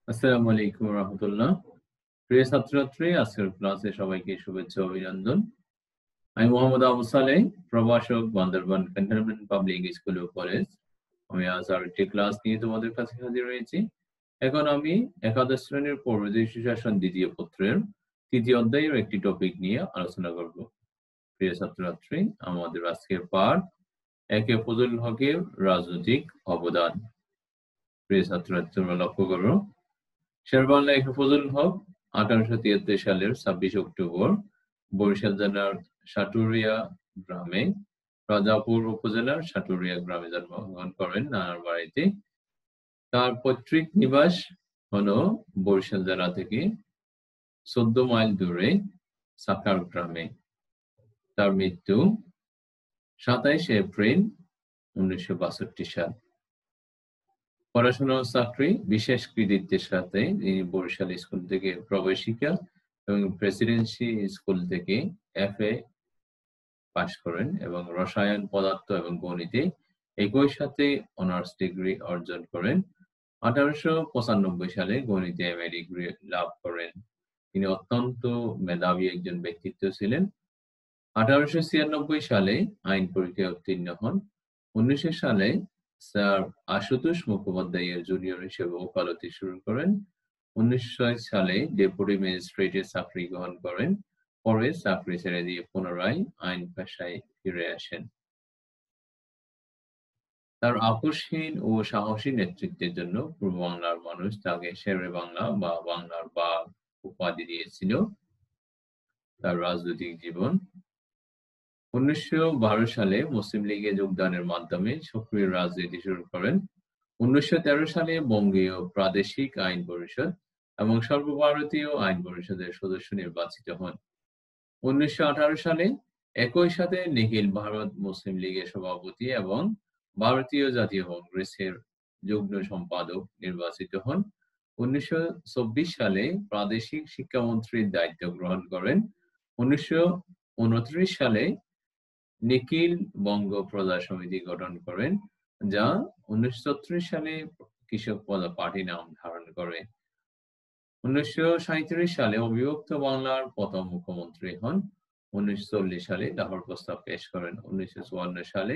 আসসালামু আলাইকুম রহমতুল্লাহ। প্রিয় ছাত্রছাত্রী, আজকের ক্লাসে সবাইকে শুভেচ্ছা ও অভিনন্দন। আমি মোহাম্মদ আবু সালেহ, প্রভাষক, বান্দরবান ক্যান্টনমেন্ট পাবলিক স্কুল ও কলেজ। আমি আজ আরেকটি ক্লাস নিয়ে তোমাদের কাছে হাজির হয়েছি। এখন আমি একাদশ শ্রেণীর পরিবেশ শাসন দ্বিতীয় পত্রের তৃতীয় অধ্যায়ের একটি টপিক নিয়ে আলোচনা করব। প্রিয় ছাত্রছাত্রী, আমাদের আজকের পাঠ একে ফজলুল হকের রাজনৈতিক অবদান। প্রিয় ছাত্রছাত্রী, তোমরা লক্ষ্য করো, শেরেবাংলা একে ফজলুল হক 1873 সালের 26 অক্টোবর বরিশাল জেলার সাটুরিয়া গ্রামে, রাজাপুর উপজেলার সাটুরিয়া গ্রামে জন্মগ্রহণ করেন নানার বাড়িতে। তার পৈতৃক নিবাস হলো বরিশাল জেলা থেকে 14 মাইল দূরে সাকার গ্রামে। তার মৃত্যু 27 এপ্রিল 1962 সাল। পড়াশোনা ও চাকরি বিশেষ কৃতিত্বের সাথে তিনি বরিশাল স্কুল থেকে প্রবেশিকা এবং প্রেসিডেন্সি স্কুল থেকে FA পাশ করেন এবং রসায়ন, পদার্থ এবং গণিতে একই সাথে অনার্স ডিগ্রি অর্জন করেন। 1895 সালে গণিতে MA ডিগ্রি লাভ করেন। তিনি অত্যন্ত মেধাবী একজন ব্যক্তিত্ব ছিলেন। 1896 সালে আইন পরীক্ষায় উত্তীর্ণ হন। 1900 সালে স্যার আশুতোষ মুখোপাধ্যায়ের জুনিয়র হিসেবে ওকালতি শুরু করেন। 1906 সালে ডেপুটি ম্যাজিস্ট্রেটের চাকরি গ্রহণ করেন। পরে চাকরি ছেড়ে দিয়ে পুনরায় আইন পেশায় ফিরে আসেন। তার আপোষহীন ও সাহসী নেতৃত্বের জন্য পূর্ব বাংলার মানুষ তাকে শেরে বাংলা বা বাংলার বাঘ উপাধি দিয়েছিল। তার রাজনৈতিক জীবন: 1912 সালে মুসলিম লীগে যোগদানের মাধ্যমে সক্রিয় রাজনীতি শুরু করেন। 1913 সালে বঙ্গীয় প্রাদেশিক আইন পরিষদ এবং সর্বভারতীয় আইন পরিষদের সদস্য নির্বাচিত হন। 1918 সালে একই সাথে নিখিল ভারত মুসলিম লীগের সভাপতি এবং ভারতীয় জাতীয় কংগ্রেসের যুগ্ম সম্পাদক নির্বাচিত হন। 1924 সালে প্রাদেশিক শিক্ষামন্ত্রীর দায়িত্ব গ্রহণ করেন। 1929 সালে নিখিল বঙ্গ প্রজা সমিতি গঠন করেন, যা 1936 সালে কৃষক প্রজা পার্টি নাম ধারণ করে। 1937 সালে অবিভক্ত বাংলার প্রথম মুখ্যমন্ত্রী হন। 1940 সালে লাহোর প্রস্তাব পেশ করেন। 1954 সালে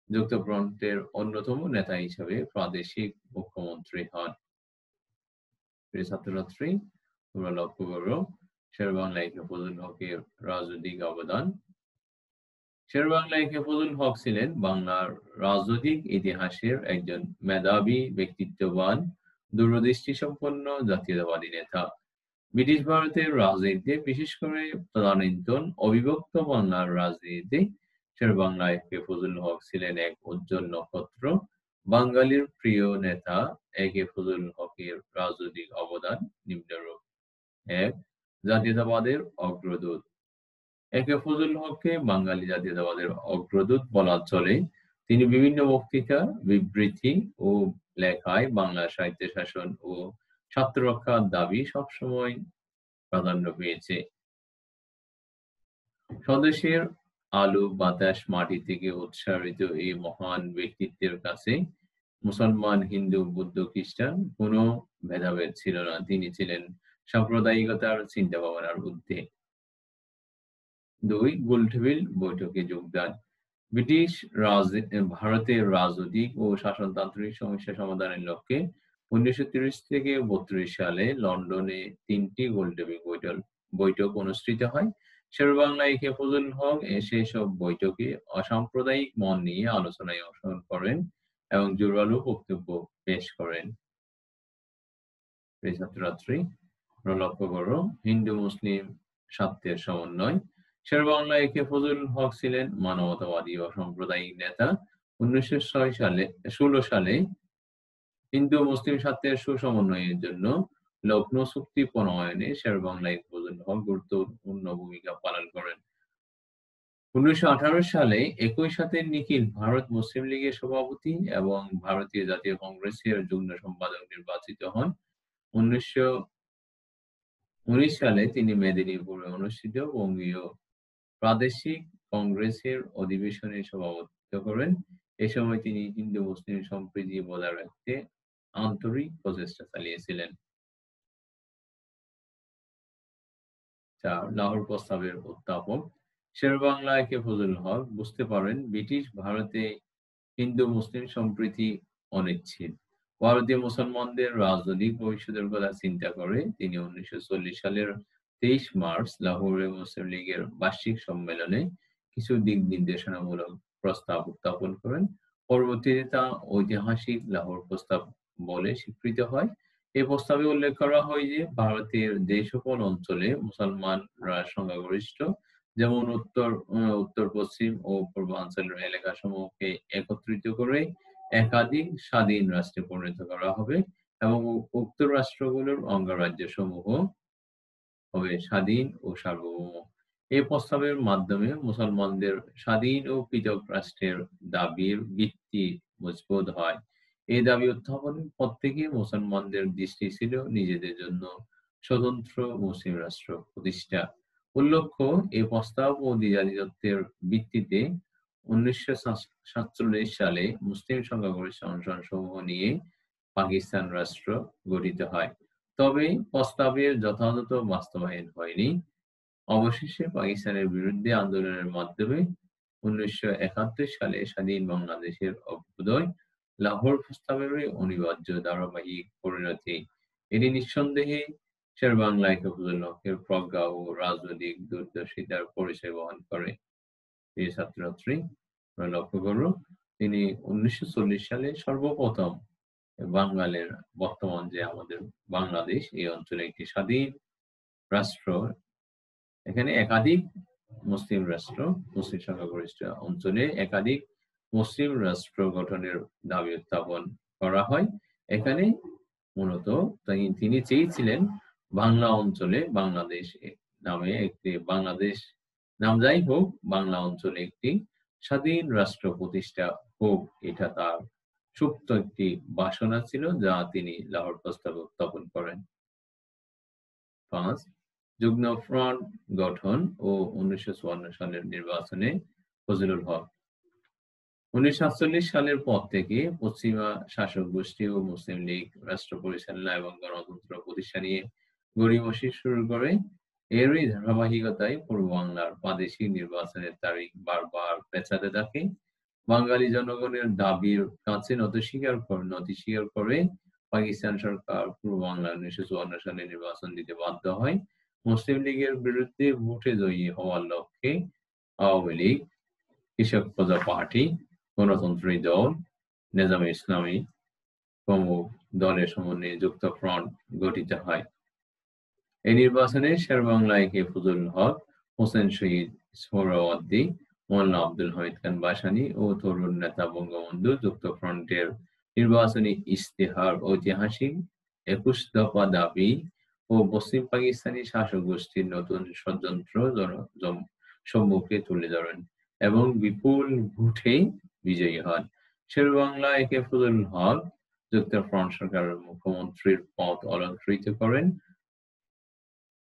যুক্তফ্রন্টের অন্যতম নেতা হিসেবে প্রাদেশিক মুখ্যমন্ত্রী হন। প্রিয় ছাত্রছাত্রী, তোমরা লক্ষ্য করো, শেরেবাংলা একে ফজলুল হকের রাজনৈতিক অবদান। শেরেবাংলা একে ফজলুল হক ছিলেন বাংলার রাজনৈতিক ইতিহাসের একজন মেধাবী, ব্যক্তিত্ববান, দূরদৃষ্টি সম্পন্ন জাতীয়তাবাদী নেতা। ব্রিটিশ ভারতের রাজনীতিতে, বিশেষ করে তদানীন্তন অবিভক্ত বাংলার রাজনীতিতে শেরেবাংলা একে ফজলুল হক ছিলেন এক উজ্জ্বল নক্ষত্র। বাঙালির প্রিয় নেতা একে ফজলুল হকের রাজনৈতিক অবদান নিম্নরূপ: 1. জাতীয়তাবাদের অগ্রদূত। একে ফজলুল হককে বাঙালি জাতীয়তাবাদের অগ্রদূত বলা চলে। তিনি বিভিন্ন বক্তৃতা, বিবৃতি ও লেখায় বাংলা সাহিত্যের শাসন ও স্বার্থ রক্ষার দাবি সবসময় প্রাধান্য পেয়েছে। স্বদেশের আলো, বাতাস, মাটি থেকে উৎসারিত এই মহান ব্যক্তিত্বের কাছে মুসলমান, হিন্দু, বৌদ্ধ, খ্রিস্টান কোনো ভেদাভেদ ছিল না। তিনি ছিলেন সাম্প্রদায়িকতার চিন্তা ভাবনার ঊর্ধ্বে। 2. গোলটেবিল বৈঠকে যোগদান। ব্রিটিশ ভারতের রাজনৈতিক ও শাসনতান্ত্রিক সমস্যা সমাধানের লক্ষ্যে 1930 থেকে 32 সালে লন্ডনে 3টি গোলটেবিল বৈঠক অনুষ্ঠিত হয়। শেরেবাংলা একে ফজলুল হক সেসব বৈঠকে অসাম্প্রদায়িক মন নিয়ে আলোচনায় অংশগ্রহণ করেন এবং জোরালো বক্তব্য পেশ করেন। প্রিয় ছাত্রছাত্রী, লক্ষ্য করো, হিন্দু মুসলিম স্বার্থের সমন্বয়। শেরেবাংলা একে ফজলুল হক ছিলেন মানবতাবাদী ও সাম্প্রদায়িক নেতা। 1916 সালে হিন্দু ও মুসলিম স্বার্থের সুসমন্বয়ের জন্য লখনৌ চুক্তি প্রণয়নে শেরেবাংলা একে ফজলুল হক গুরুত্বপূর্ণ ভূমিকা পালন করেন। 1918 সালে একই সাথে নিখিল ভারত মুসলিম লীগের সভাপতি এবং ভারতীয় জাতীয় কংগ্রেসের যুগ্ম সম্পাদক নির্বাচিত হন। 1919 সালে তিনি মেদিনীপুরে অনুষ্ঠিত বঙ্গীয় প্রাদেশিক কংগ্রেসের অধিবেশনে সভাপতিত্ব করেন। এ সময় তিনি হিন্দু মুসলিম সম্প্রীতি বজায় রাখতে আন্তরিক প্রচেষ্টা চালিয়েছিলেন। 4 লাহোর প্রস্তাবের উত্থাপক শেরেবাংলা একে ফজলুল হক বুঝতে পারেন ব্রিটিশ ভারতে হিন্দু মুসলিম সম্প্রীতি অনিশ্চিত। ভারতীয় মুসলমানদের রাজনৈতিক ভবিষ্যতের কথা চিন্তা করে তিনি 1940 সালের 23 মার্চ লাহোরে মুসলিম লীগের বার্ষিক সম্মেলনে কিছু দিক নির্দেশনামূলক প্রস্তাব উত্থাপন করেন। পরবর্তীতে তা ঐতিহাসিক লাহোর প্রস্তাব বলে স্বীকৃত হয়। এই প্রস্তাবে উল্লেখ করা হয় যে ভারতের যে সকল অঞ্চলে মুসলমানরা সংখ্যাগরিষ্ঠ, যেমন উত্তর পশ্চিম ও পূর্বাঞ্চলের এলাকাসমূহকে একত্রিত করে একাধিক স্বাধীন রাষ্ট্রে পরিণত করা হবে এবং উক্ত রাষ্ট্রগুলোর অঙ্গরাজ্যসমূহ হবে স্বাধীন ও সার্বভৌম। এই প্রস্তাবের মাধ্যমে মুসলমানদের স্বাধীন ও পৃথক রাষ্ট্রের দাবির ভিত্তি মজবুত হয়। এই দাবি উত্থাপনের পর থেকে মুসলমানদের দৃষ্টি ছিল নিজেদের জন্য স্বতন্ত্র মুসলিম রাষ্ট্র প্রতিষ্ঠা। উল্লেখ্য, এই প্রস্তাব ও দ্বিজাতিত্বের ভিত্তিতে 1947 সালে মুসলিম সংখ্যাগরিষ্ঠ অঞ্চলসমূহ নিয়ে পাকিস্তান রাষ্ট্র গঠিত হয়। তবে প্রস্তাবের যথাযথ বাস্তবায়ন হয়নি। অবশেষে পাকিস্তানের বিরুদ্ধে আন্দোলনের মাধ্যমে 1971 সালে স্বাধীন বাংলাদেশের অভ্যুদয় লাহোর প্রস্তাবেরই অনিবার্য ধারাবাহিক পরিণতি। এটি নিঃসন্দেহে শেরেবাংলা একে ফজলুল হকের প্রজ্ঞা ও রাজনৈতিক দূরদর্শিতার পরিচয় বহন করে। প্রিয় ছাত্রছাত্রী, আমরা লক্ষ্য করব তিনি 1940 সালে সর্বপ্রথম বাঙালির বর্তমান যে আমাদের বাংলাদেশ এই অঞ্চলে একটি স্বাধীন রাষ্ট্র, এখানে একাধিক মুসলিম রাষ্ট্র, মুসলিম সংখ্যাগরিষ্ঠ অঞ্চলে একাধিক মুসলিম রাষ্ট্র গঠনের দাবি উত্থাপন করা হয়। এখানে মূলত তিনি চেয়েছিলেন বাংলা অঞ্চলে বাংলাদেশ নামে একটি বাংলাদেশ নাম যাই হোক, বাংলা অঞ্চলে একটি স্বাধীন রাষ্ট্র প্রতিষ্ঠা হোক, এটা তার সুপ্ত একটি বাসনা ছিল যা তিনি লাহোর প্রস্তাবে উত্থাপন করেন। 5 যুগ্ম ফ্রন্ট গঠন ও 1954 সালের নির্বাচনে ফজলুল হক। 1947 সালের পর থেকে পশ্চিমা শাসক গোষ্ঠী ও মুসলিম লীগ রাষ্ট্র পরিচালনা এবং গণতন্ত্র প্রতিষ্ঠা নিয়ে গড়িমসি শুরু করে। এরই ধারাবাহিকতায় পূর্ব বাংলার প্রাদেশিক নির্বাচনের তারিখ বারবার পেছাতে থাকে। বাঙালি জনগণের দাবির কাছে নতি স্বীকার করে পাকিস্তান সরকার পূর্ব বাংলায় 1954 সালে নির্বাচন দিতে বাধ্য হয়। মুসলিম লীগের বিরুদ্ধে ভোটে জয়ী হওয়ার লক্ষ্যে আওয়ামী লীগ, কৃষক প্রজা পার্টি, গণতন্ত্রী দল, নেজামে ইসলামী প্রমুখ দলের সমন্বয়ে যুক্ত ফ্রন্ট গঠিত হয়। এই নির্বাচনে শেরেবাংলা একে ফজলুল হক, হোসেন শহীদ সোহরাওয়ার্দী, মোল্লা আব্দুল হামিদ খান ভাসানী ও তরুণ নেতা বঙ্গবন্ধু যুক্ত ফ্রন্টের নির্বাচনী ইশতেহার ঐতিহাসিক 21 দফা দাবি ও পশ্চিম পাকিস্তানি শাসক গোষ্ঠীর নতুন ষড়যন্ত্র সম্মুখে তুলে ধরেন এবং বিপুল ভোটে বিজয়ী হন। শেরেবাংলা একে ফজলুল হক যুক্ত ফ্রন্ট সরকারের মুখ্যমন্ত্রীর পদ অলংকৃত করেন।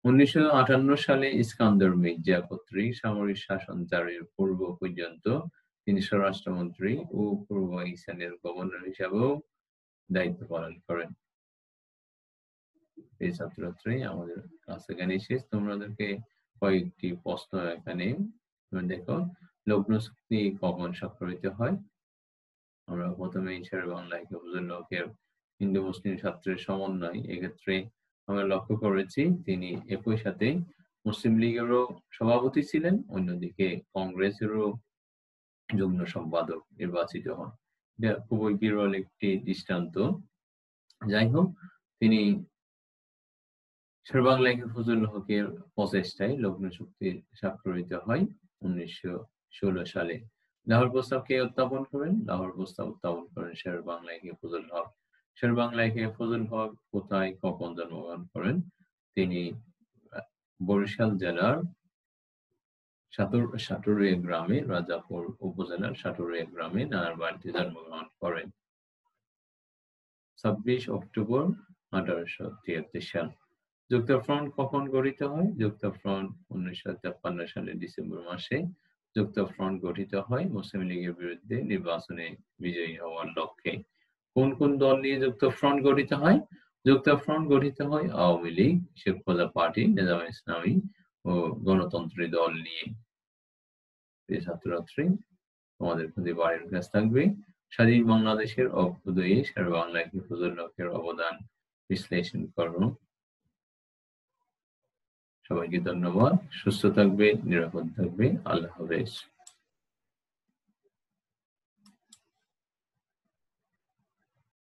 1958 সালে ইস্কান্দর মির্জা কর্তৃক সামরিক শাসন জারির পূর্ব পর্যন্ত তিনি স্বরাষ্ট্রমন্ত্রী ও পূর্ব পাকিস্তানের গভর্নর হিসাবেও দায়িত্ব পালন করেন। এই ছাত্রছাত্রী, আমাদের ক্লাস এখানে শেষ। তোমাদেরকে কয়েকটি প্রশ্ন এখানে দেখো। লগ্ন চুক্তি কখন স্বাক্ষরিত হয়? আমরা প্রথমে শেরেবাংলা একে ফজলুল হকের হিন্দু মুসলিম ছাত্রের সমন্বয়, এক্ষেত্রে আমরা লক্ষ্য করেছি তিনি একই সাথে মুসলিম লীগেরও সভাপতি ছিলেন, অন্যদিকে কংগ্রেসেরও যুগ্ম সম্পাদক নির্বাচিত হন। এটা খুবই বিরল একটি দৃষ্টান্ত। যাই হোক, তিনি শেরেবাংলা একে ফজলুল হকের প্রচেষ্টায় লগ্ন চুক্তি স্বাক্ষরিত হয় 1916 সালে। লাহোর প্রস্তাব কে উত্থাপন করেন? লাহোর প্রস্তাব উত্থাপন করেন শেরেবাংলা একে ফজলুল হক। শেরেবাংলা একে ফজলুল হক কোথায় কখন জন্মগ্রহণ করেন? তিনি বরিশাল জেলার সাটুরিয়া গ্রামে, রাজাপুর উপজেলার সাটুরিয়া গ্রামে নানার বাড়িতে জন্মগ্রহণ করেন 26 অক্টোবর 1873 সাল। যুক্তফ্রন্ট কখন গঠিত হয়? যুক্তফ্রন্ট 1953 সালের ডিসেম্বর মাসে যুক্তফ্রন্ট গঠিত হয় মুসলিম লীগের বিরুদ্ধে নির্বাচনে বিজয়ী হওয়ার লক্ষ্যে। কোন কোন দল নিয়ে যুক্ত ফ্রন্ট গঠিত হয়? যুক্ত ফ্রন্ট গঠিত হয় আওয়ামী লীগ, শেরখোলা পার্টি, নেজামে ইসলামী ও গণতন্ত্রী দল নিয়ে। প্রিয় ছাত্রছাত্রী, তোমাদের প্রতি বাড়ির কাজ থাকবে স্বাধীন বাংলাদেশের অভ্যুদয়ে সারা বাংলায় হিফাজুল হকের অবদান বিশ্লেষণ করো। সবাইকে ধন্যবাদ। সুস্থ থাকবে, নিরাপদ থাকবে। আল্লাহ হাফেজ।